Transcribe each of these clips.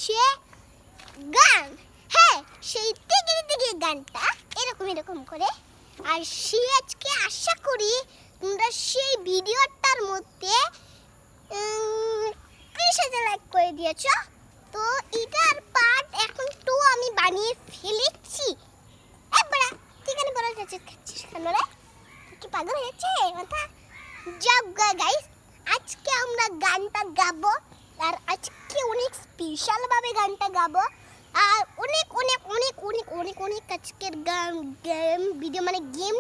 হচ্ছে গান। হ্যাঁ, সেই টিকিরি টিকি গানটা এরকম করে। আর সে আজকে আশা করি তোমরা সেই ভিডিওটার মধ্যে 30,000 লাইক করে দিয়েছ। তো এটার পার্ট এখন 2 আমি বানিয়ে ফেলেছি। এবারে ঠিকানা বলা যাচ্ছে কেন রে? কি পাগল হয়েছে মাথা? যাও গাইস, আজকে আমরা গানটা গাবো। আর আজকে অনেক স্পেশাল ভাবে গানটা গাবো। আর অনেক অনেক অনেক অনেক অনেক অনেক আজকের গেম ভিডিও, মানে গেম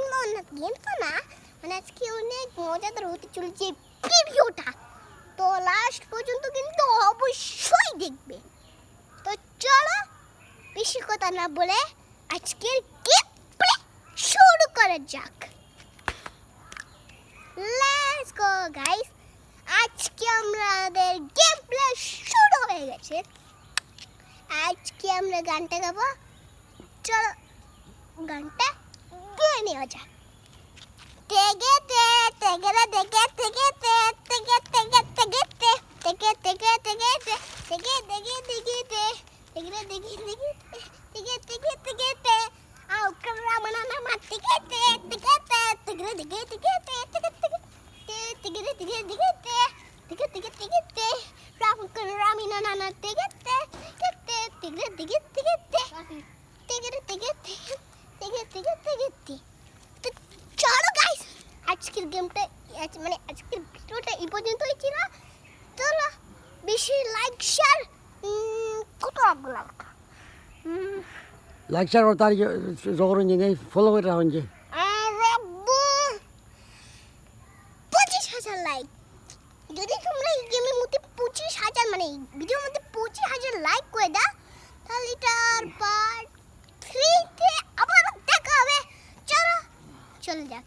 তো না, মানে আজকে অনেক মজাদার হতে চলেছে ভিডিওটা। তো লাস্ট পর্যন্ত কিন্তু অবশ্যই দেখবে। তো চলো বেশি কথা না বলে আজকের গেম প্লে শুরু করা যাক। লেটস গো গাইস, আজকে আমাদের গেম প্লে শুরু হয়ে গেছে। আজকে আমরা গানটা গাবো। চলো গানটা গেয়ে নেওয়া যাক। তেগে তে তেগেরা তেগে তেগে তে তেগে তেগে তেগে তে তেগে তেগে তেগে তে তেগে তেগে তেগে তে তেগেরা তেগে তেগে তেগে তেগে তেগে তে আও করা মনা মা তেগে তে তেগে তে তেগেরা তেগে তেগে তে তেগে তেগে তে তেগেরা তেগে তেগে তে তেগে তেগে তেগে তে রাম করা মিনা না তেগে তে তে তেগেরা তেগে তেগে তে তেগেরা তেগে তেগে তেগে তেগে তে। চলো গাইস, আজকের গেমটা মানে আজকের ভিডিওটা এই পর্যন্তই ছিল। চলো বেশি লাইক শেয়ার কত লাইক শেয়ার আর তার জগরঞ্জনে ফলো করে রাখুন যে 25,000 লাইক। যদি তোমরা এই গেমের মধ্যে 25,000 মানে এই ভিডিওর মধ্যে 25,000 লাইক করে দাও, তাহলে এটার পার্ট 3 তে আবার দেখা হবে। চলো চলে যাক।